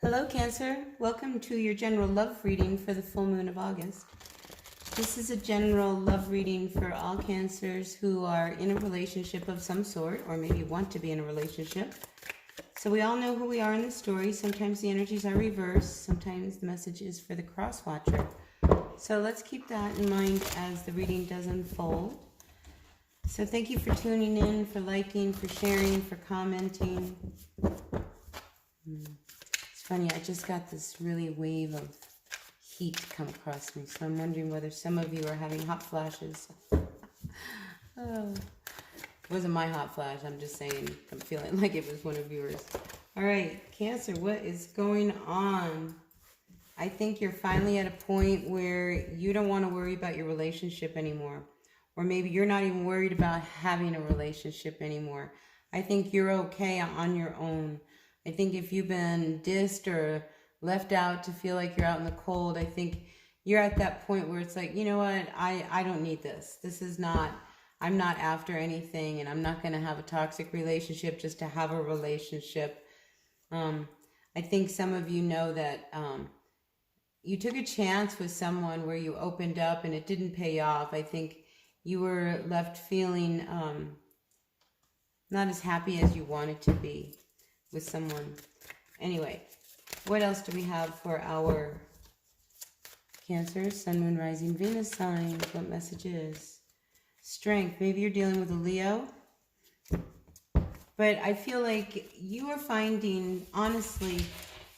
Hello, Cancer. Welcome to your general love reading for the full moon of August. This is a general love reading for all Cancers who are in a relationship of some sort, or maybe want to be in a relationship. So we all know who we are in the story. Sometimes the energies are reversed. Sometimes the message is for the cross watcher. So let's keep that in mind as the reading does unfold. So thank you for tuning in, for liking, for sharing, for commenting. It's funny, I just got this really wave of heat come across me, so I'm wondering whether some of you are having hot flashes. Oh, it wasn't my hot flash, I'm just saying, I'm feeling like it was one of yours. All right, Cancer, what is going on? I think you're finally at a point where you don't want to worry about your relationship anymore. Or maybe you're not even worried about having a relationship anymore. I think you're okay on your own. I think if you've been dissed or left out to feel like you're out in the cold, I think you're at that point where it's like, you know what, I don't need this. This is not, I'm not after anything, and I'm not going to have a toxic relationship just to have a relationship. I think some of you know that you took a chance with someone where you opened up and it didn't pay off. I think you were left feeling not as happy as you wanted to be with someone. Anyway, what else do we have for our Cancer, Sun, Moon, Rising, Venus signs? What messages? Strength. Maybe you're dealing with a Leo. But I feel like you are finding, honestly,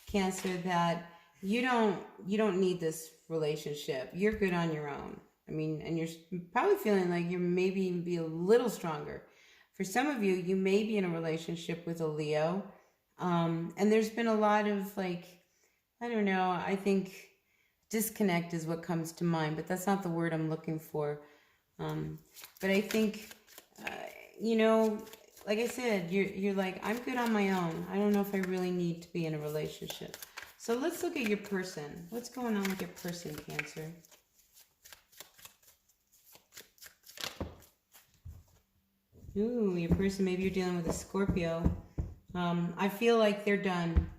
Cancer, that you don't need this relationship. You're good on your own. I mean, and you're probably feeling like you maybe even be a little stronger. For some of you, you may be in a relationship with a Leo. And there's been a lot of, like, I don't know, I think disconnect is what comes to mind, but that's not the word I'm looking for. But I think, you know, like I said, you're like, I'm good on my own. I don't know if I really need to be in a relationship. So let's look at your person. What's going on with your person, Cancer? Ooh, your person, maybe you're dealing with a Scorpio. I feel like they're done.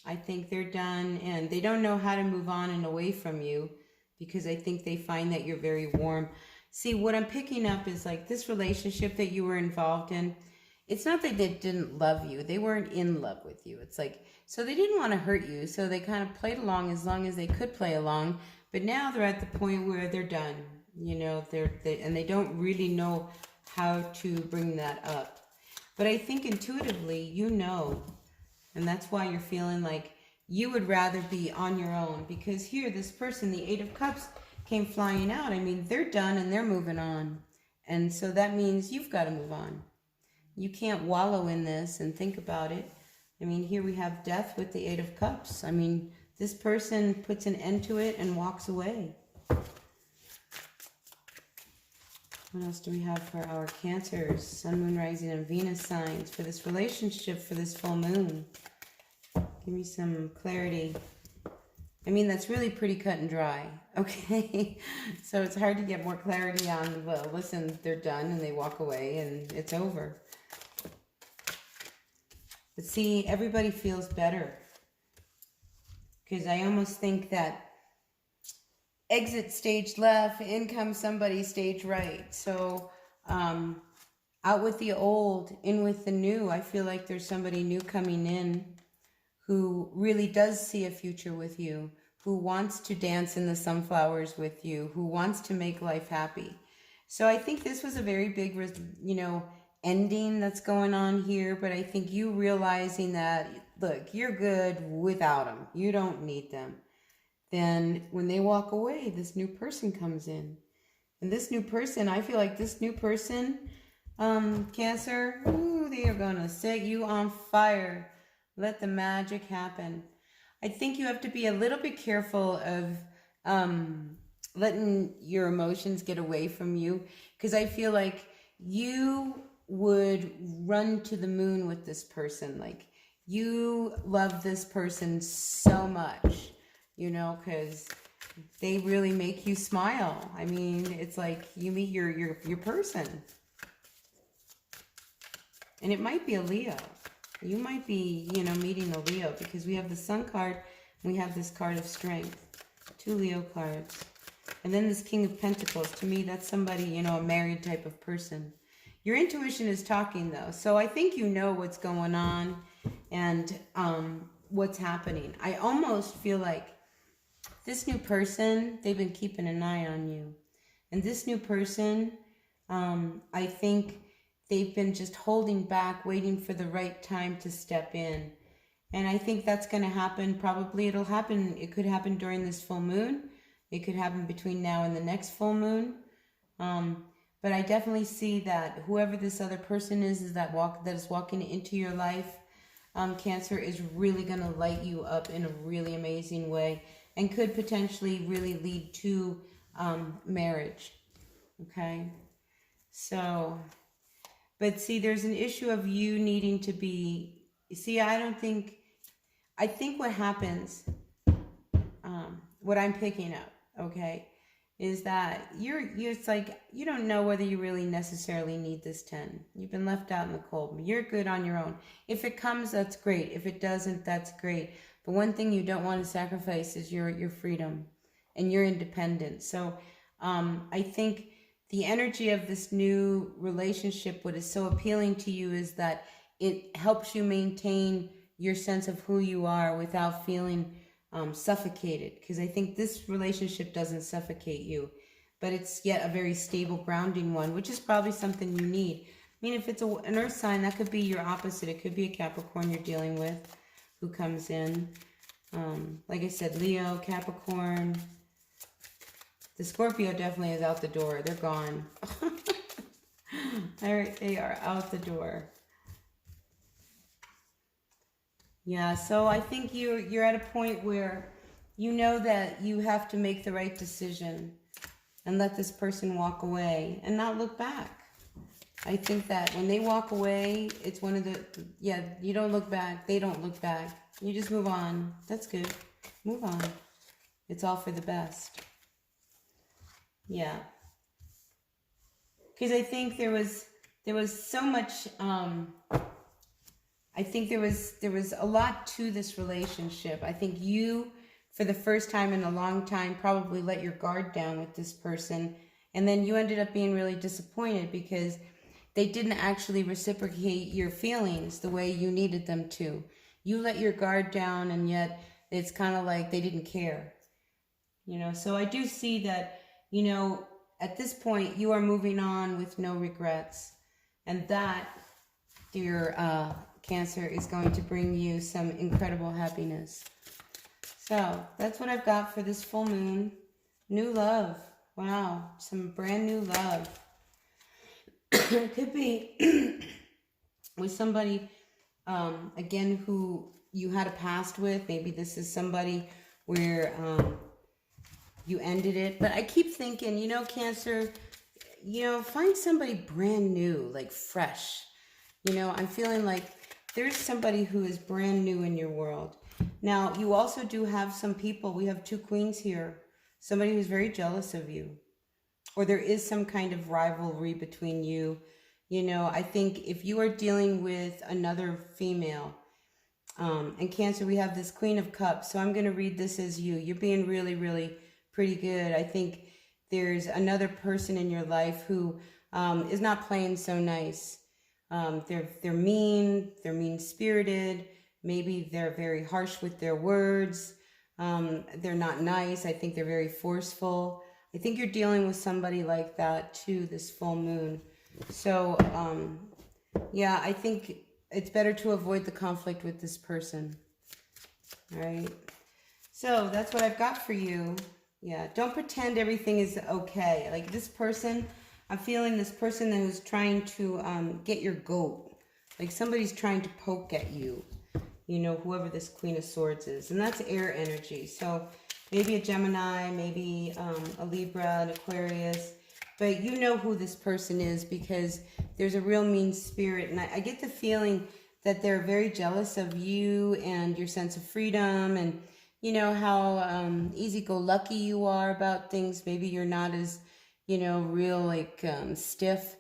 I think they're done, and they don't know how to move on and away from you because I think they find that you're very warm. See, what I'm picking up is like this relationship that you were involved in. It's not that they didn't love you. They weren't in love with you. It's like, so they didn't want to hurt you. So they kind of played along as they could play along. But now they're at the point where they're done. You know, and they don't really know how to bring that up. But I think intuitively, you know, and that's why you're feeling like you would rather be on your own. Because here, this person, the Eight of Cups, came flying out. I mean, they're done and they're moving on. And so that means you've got to move on. You can't wallow in this and think about it. I mean, here we have death with the Eight of Cups. I mean, this person puts an end to it and walks away. What else do we have for our Cancers, Sun, Moon, Rising, and Venus signs for this relationship, for this full moon? Give me some clarity. I mean, that's really pretty cut and dry, okay? So it's hard to get more clarity on, well, listen, they're done and they walk away and it's over. But see, everybody feels better. Because I almost think that exit stage left, in comes somebody stage right. So out with the old, in with the new. I feel like there's somebody new coming in who really does see a future with you, who wants to dance in the sunflowers with you, who wants to make life happy. So I think this was a very big, you know, ending that's going on here. But I think you realizing that, look, you're good without them. You don't need them. Then when they walk away, this new person comes in. And this new person, I feel like this new person, Cancer, ooh, they are going to set you on fire. Let the magic happen. I think you have to be a little bit careful of letting your emotions get away from you. Because I feel like you would run to the moon with this person. Like, you love this person so much. You know, because they really make you smile. I mean, it's like you meet your person. And it might be a Leo. You might be, meeting a Leo, because we have the Sun card and we have this card of strength. 2 Leo cards. And then this King of Pentacles. To me, that's somebody, a married type of person. Your intuition is talking, though. So I think you know what's going on and what's happening. I almost feel like this new person, they've been keeping an eye on you. And this new person, I think they've been just holding back, waiting for the right time to step in. And I think that's going to happen. Probably it'll happen. It could happen during this full moon. It could happen between now and the next full moon. But I definitely see that whoever this other person is that is walking into your life, Cancer, is really going to light you up in a really amazing way and could potentially really lead to marriage. Okay? So, but see, there's an issue of you needing to be, see, I think what happens, what I'm picking up, okay, is that it's like, you don't know whether you really necessarily need this 10. You've been left out in the cold. You're good on your own. If it comes, that's great. If it doesn't, that's great. But one thing you don't want to sacrifice is your freedom and your independence. So I think the energy of this new relationship, what is so appealing to you is that it helps you maintain your sense of who you are without feeling suffocated. Because I think this relationship doesn't suffocate you, but it's yet a very stable, grounding one, which is probably something you need. I mean, if it's an earth sign, that could be your opposite. It could be a Capricorn you're dealing with who comes in. Like I said, Leo, Capricorn. The Scorpio definitely is out the door. They're gone. They are out the door. Yeah, so I think you're at a point where you know that you have to make the right decision and let this person walk away and not look back. I think that when they walk away, it's one of the, you don't look back. They don't look back. You just move on. That's good. Move on. It's all for the best. Yeah. Because I think there was so much, I think there was a lot to this relationship. I think you, for the first time in a long time, probably let your guard down with this person. And then you ended up being really disappointed because they didn't actually reciprocate your feelings the way you needed them to. You let your guard down, and yet it's kind of like they didn't care. So I do see that, at this point, you are moving on with no regrets. And that, dear Cancer, is going to bring you some incredible happiness. So that's what I've got for this full moon. New love. Wow. Some brand new love. It could be with somebody, again, who you had a past with. Maybe this is somebody where you ended it. But I keep thinking, Cancer, find somebody brand new, like fresh. I'm feeling like there's somebody who is brand new in your world. Now, you also do have some people. We have 2 queens here. Somebody who's very jealous of you. Or there is some kind of rivalry between you. I think if you are dealing with another female, and Cancer, we have this Queen of Cups. So I'm going to read this as you. You're being really, really pretty good. I think there's another person in your life who is not playing so nice. They're mean-spirited. Maybe they're very harsh with their words. They're not nice. I think they're very forceful. I think you're dealing with somebody like that too, this full moon. So, I think it's better to avoid the conflict with this person. All right. So that's what I've got for you. Yeah. Don't pretend everything is okay. Like this person, I'm feeling this person who's trying to get your goat. Like somebody's trying to poke at you. Whoever this Queen of Swords is. And that's air energy. So maybe a Gemini, maybe a Libra, an Aquarius. But you know who this person is because there's a real mean spirit. And I get the feeling that they're very jealous of you and your sense of freedom and, how easy-go-lucky you are about things. Maybe you're not as, real stiff.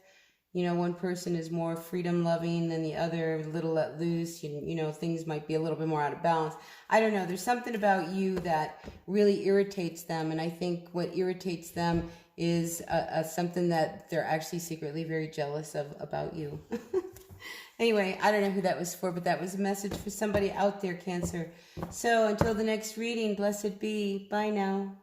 You know, one person is more freedom loving than the other, a little let loose. You know, things might be a little bit more out of balance. I don't know. There's something about you that really irritates them. And I think what irritates them is something that they're actually secretly very jealous of about you. Anyway, I don't know who that was for, but that was a message for somebody out there, Cancer. So until the next reading, blessed be. Bye now.